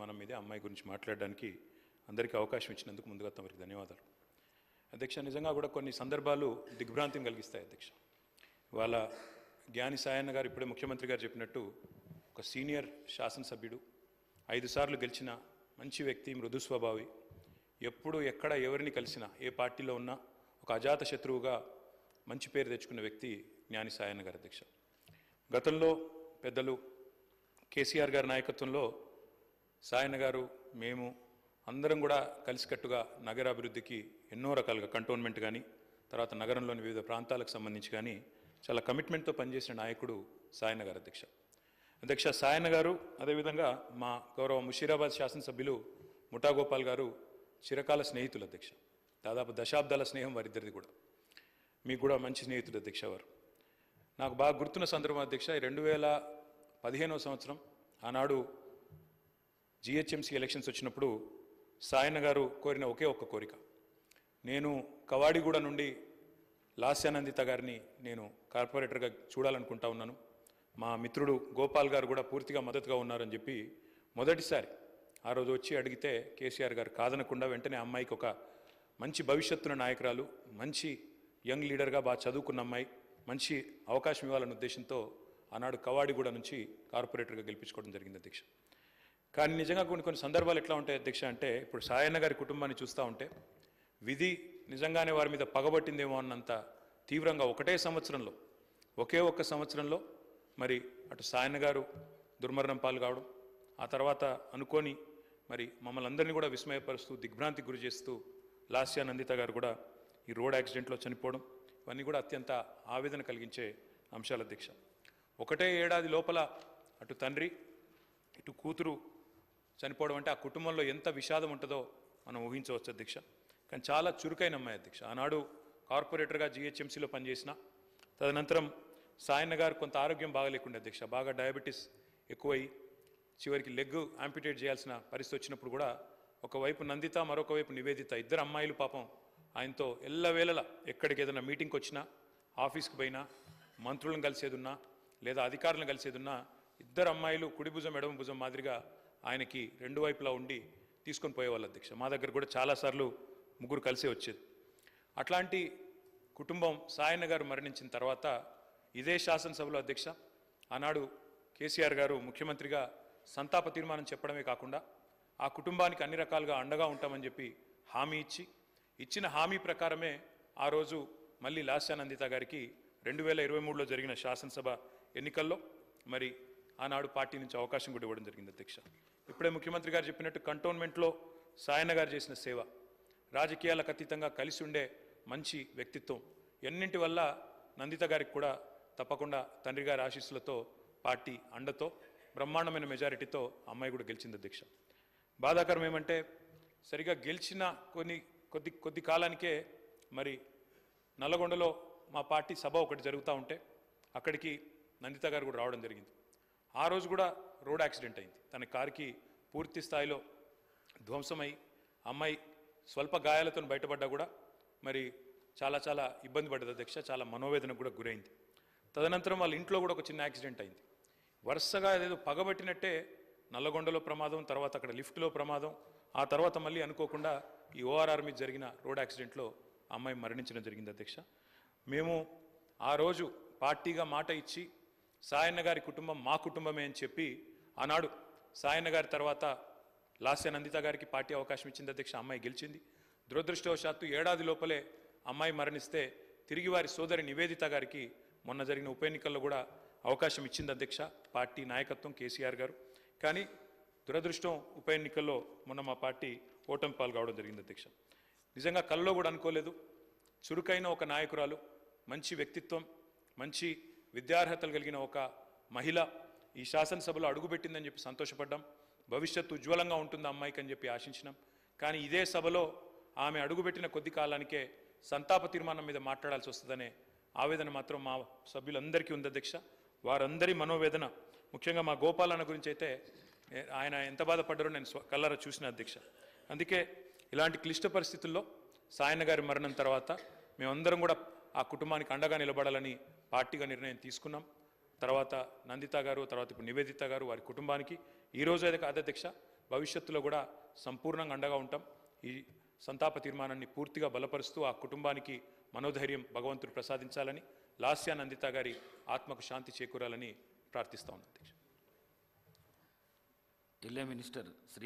తీర్మానం మీద అమ్మాయి గురించి మాట్లాడడానికి అందరికీ అవకాశం ఇచ్చినందుకు ముందుగా తమరికి ధన్యవాదాలు. అధ్యక్ష, నిజంగా కూడా కొన్ని సందర్భాలు దిగ్భ్రాంతిని కలిగిస్తాయి అధ్యక్ష. వాళ్ళ జ్ఞాని సాయన్న గారు ఇప్పుడే ముఖ్యమంత్రి గారు చెప్పినట్టు ఒక సీనియర్ శాసనసభ్యుడు, 5 సార్లు గెలిచిన మంచి వ్యక్తి, మృదు స్వభావి, ఎప్పుడు ఎక్కడ ఎవరిని కలిసినా ఏ పార్టీలో ఉన్నా ఒక అజాత శత్రువుగా మంచి పేరు తెచ్చుకున్న వ్యక్తి జ్ఞాని సాయన్న గారు అధ్యక్ష. గతంలో పెద్దలు కేసీఆర్ గారి నాయకత్వంలో సాయన్న గారు, మేము అందరం కూడా కలిసికట్టుగా నగరాభివృద్ధికి ఎన్నో రకాలుగా కంటోన్మెంట్ కానీ తర్వాత నగరంలోని వివిధ ప్రాంతాలకు సంబంధించి కానీ చాలా కమిట్మెంట్తో పనిచేసిన నాయకుడు సాయన్న గారు అధ్యక్ష. సాయన్న గారు అదేవిధంగా మా గౌరవ ముషీరాబాద్ శాసనసభ్యులు ముఠా గోపాల్ గారు చిరకాల స్నేహితులు అధ్యక్ష. దాదాపు దశాబ్దాల స్నేహం వారిద్దరిది కూడా. మీకు కూడా మంచి స్నేహితుడు అధ్యక్ష వారు. నాకు బాగా గుర్తున్న సందర్భం అధ్యక్ష, 2015వ సంవత్సరం ఆనాడు జిహెచ్ఎంసీ ఎలక్షన్స్ వచ్చినప్పుడు సాయన్న గారు కోరిన ఒకే ఒక్క కోరిక, నేను కవాడిగూడ నుండి లాస్యానందిత గారిని నేను కార్పొరేటర్గా చూడాలనుకుంటా ఉన్నాను, మా మిత్రుడు గోపాల్ గారు కూడా పూర్తిగా మద్దతుగా ఉన్నారని చెప్పి మొదటిసారి ఆ రోజు వచ్చి అడిగితే కేసీఆర్ గారు కాదనకుండా వెంటనే అమ్మాయికి ఒక మంచి భవిష్యత్తున్న నాయకురాలు, మంచి యంగ్ లీడర్గా బాగా చదువుకున్న అమ్మాయి, మంచి అవకాశం ఇవ్వాలన్న ఉద్దేశంతో ఆనాడు కవాడిగూడ నుంచి కార్పొరేటర్గా గెలిపించుకోవడం జరిగింది అధ్యక్ష. కానీ నిజంగా కొన్ని సందర్భాలు ఎట్లా ఉంటాయి అధ్యక్ష అంటే, ఇప్పుడు సాయన్న గారి కుటుంబాన్ని చూస్తూ ఉంటే విధి నిజంగానే వారి మీద పగబట్టిందేమో అన్నంత తీవ్రంగా ఒకే ఒక్క సంవత్సరంలో మరి అటు సాయన్న గారు దుర్మరణం పాలు కావడం, ఆ తర్వాత అనుకోని మరి మమ్మల్ని అందరినీ కూడా విస్మయపరుస్తూ దిగ్భ్రాంతికి గురి చేస్తూ లాస్యానందిత గారు కూడా ఈ రోడ్ యాక్సిడెంట్లో చనిపోవడం, ఇవన్నీ కూడా అత్యంత ఆవేదన కలిగించే అంశాలు అధ్యక్ష. ఒకటే ఏడాది లోపల అటు తండ్రి ఇటు కూతురు చనిపోవడం అంటే ఆ కుటుంబంలో ఎంత విషాదం ఉంటుందో మనం ఊహించవచ్చు అధ్యక్ష. కానీ చాలా చురుకైన అమ్మాయి అధ్యక్ష. ఆనాడు కార్పొరేటర్గా జిహెచ్ఎంసీలో పనిచేసిన, తదనంతరం సాయన్న గారు కొంత ఆరోగ్యం బాగలేకుండా అధ్యక్ష, బాగా డయాబెటీస్ ఎక్కువై చివరికి లెగ్ యాంపిటేట్ చేయాల్సిన పరిస్థితి వచ్చినప్పుడు కూడా ఒకవైపు నందిత, మరొక వైపు నివేదిత, ఇద్దరు అమ్మాయిలు పాపం ఆయనతో ఎల్లవేళలా ఎక్కడికి ఏదైనా మీటింగ్కి వచ్చినా, ఆఫీస్కి పోయినా, మంత్రులను కలిసేదున్నా లేదా అధికారులను కలిసేదున్నా ఇద్దరు అమ్మాయిలు కుడి భుజం ఎడమ భుజం మాదిరిగా ఆయనకి రెండు వైపులా ఉండి తీసుకొని పోయేవాళ్ళు అధ్యక్ష. మా దగ్గర కూడా చాలాసార్లు ముగ్గురు కలిసే వచ్చేది. అట్లాంటి కుటుంబం సాయన్న గారు మరణించిన తర్వాత ఇదే శాసనసభలో అధ్యక్ష ఆనాడు కేసీఆర్ గారు ముఖ్యమంత్రిగా సంతాప తీర్మానం చెప్పడమే కాకుండా ఆ కుటుంబానికి అన్ని రకాలుగా అండగా ఉంటామని చెప్పి హామీ ఇచ్చిన హామీ ప్రకారమే ఆ రోజు మళ్ళీ లాస్యానందిత గారికి 2023లో జరిగిన శాసనసభ ఎన్నికల్లో మరి ఆనాడు పార్టీ నుంచి అవకాశం కూడా ఇవ్వడం జరిగింది అధ్యక్ష. ఇప్పుడే ముఖ్యమంత్రి గారు చెప్పినట్టు కంటోన్మెంట్లో సాయన్న గారు చేసిన సేవ, రాజకీయాలకు అతీతంగా కలిసి ఉండే మంచి వ్యక్తిత్వం, ఎన్నింటి వల్ల నందిత గారికి కూడా తప్పకుండా తండ్రి గారి ఆశీస్సులతో పార్టీ అండతో బ్రహ్మాండమైన మెజారిటీతో అమ్మాయి కూడా గెలిచింది అధ్యక్ష. బాధాకరం ఏమంటే సరిగా గెలిచిన కొద్ది కాలానికే మరి నల్లగొండలో మా పార్టీ సభ ఒకటి జరుగుతూ ఉంటే అక్కడికి నందిత గారు కూడా రావడం జరిగింది. ఆ రోజు కూడా రోడ్ యాక్సిడెంట్ అయింది. తన కారుకి పూర్తి స్థాయిలో ధ్వంసమై అమ్మాయి స్వల్ప గాయాలతో బయటపడ్డా కూడా మరి చాలా ఇబ్బంది పడ్డది అధ్యక్ష. చాలా మనోవేదనకు కూడా గురైంది. తదనంతరం వాళ్ళ ఇంట్లో కూడా ఒక చిన్న యాక్సిడెంట్ అయింది. వరుసగా ఏదో పగబట్టినట్టే నల్లగొండలో ప్రమాదం, తర్వాత అక్కడ లిఫ్ట్లో ప్రమాదం, ఆ తర్వాత మళ్ళీ అనుకోకుండా ఈ ఓఆర్ఆర్ మీద జరిగిన రోడ్ యాక్సిడెంట్లో అమ్మాయి మరణించడం జరిగింది అధ్యక్ష. మేము ఆ రోజు పార్టీగా మాట ఇచ్చి సాయన్న గారి కుటుంబం మా కుటుంబమే అని చెప్పి ఆనాడు సాయన్న గారి తర్వాత లాస్యానందిత గారికి పార్టీ అవకాశం ఇచ్చింది అధ్యక్ష. అమ్మాయి గెలిచింది. దురదృష్టవశాత్తు ఏడాది లోపలే అమ్మాయి మరణిస్తే తిరిగి వారి సోదరి నివేదిత గారికి మొన్న జరిగిన ఉప ఎన్నికల్లో కూడా అవకాశం ఇచ్చింది అధ్యక్ష పార్టీ నాయకత్వం, కేసీఆర్ గారు. కానీ దురదృష్టం ఉప ఎన్నికల్లో మొన్న మా పార్టీ ఓటమి పాలు కావడం జరిగింది అధ్యక్ష. నిజంగా కల్లో కూడా అనుకోలేదు. చురుకైన ఒక నాయకురాలు, మంచి వ్యక్తిత్వం, మంచి విద్యార్హతలు కలిగిన ఒక మహిళ ఈ శాసనసభలో అడుగుపెట్టిందని చెప్పి సంతోషపడ్డాం. భవిష్యత్తు ఉజ్వలంగా ఉంటుంది అమ్మాయికి అని చెప్పి ఆశించినాం. కానీ ఇదే సభలో ఆమె అడుగుపెట్టిన కొద్ది కాలానికే సంతాప తీర్మానం మీద మాట్లాడాల్సి వస్తుందనే ఆవేదన మాత్రం మా సభ్యులందరికీ ఉంది అధ్యక్ష. వారందరి మనోవేదన, ముఖ్యంగా మా గోపాలన్న గురించి అయితే ఆయన ఎంత బాధపడ్డారో నేను కళ్ళారా చూసిన అధ్యక్ష. అందుకే ఇలాంటి క్లిష్ట పరిస్థితుల్లో సాయన్న గారి మరణం తర్వాత మేమందరం కూడా ఆ కుటుంబానికి అండగా నిలబడాలని పార్టీగా నిర్ణయం తీసుకున్నాం. తర్వాత నందిత గారు, తర్వాత ఇప్పుడు నివేదిత గారు, వారి కుటుంబానికి ఈరోజు అయితే కాదు అధ్యక్ష, భవిష్యత్తులో కూడా సంపూర్ణంగా అండగా ఉంటాం. ఈ సంతాప తీర్మానాన్ని పూర్తిగా బలపరుస్తూ ఆ కుటుంబానికి మనోధైర్యం భగవంతుడు ప్రసాదించాలని, లాస్యా నందిత గారి ఆత్మకు శాంతి చేకూరాలని ప్రార్థిస్తా ఉన్నాను అధ్యక్ష. జిల్లా మినిస్టర్ శ్రీ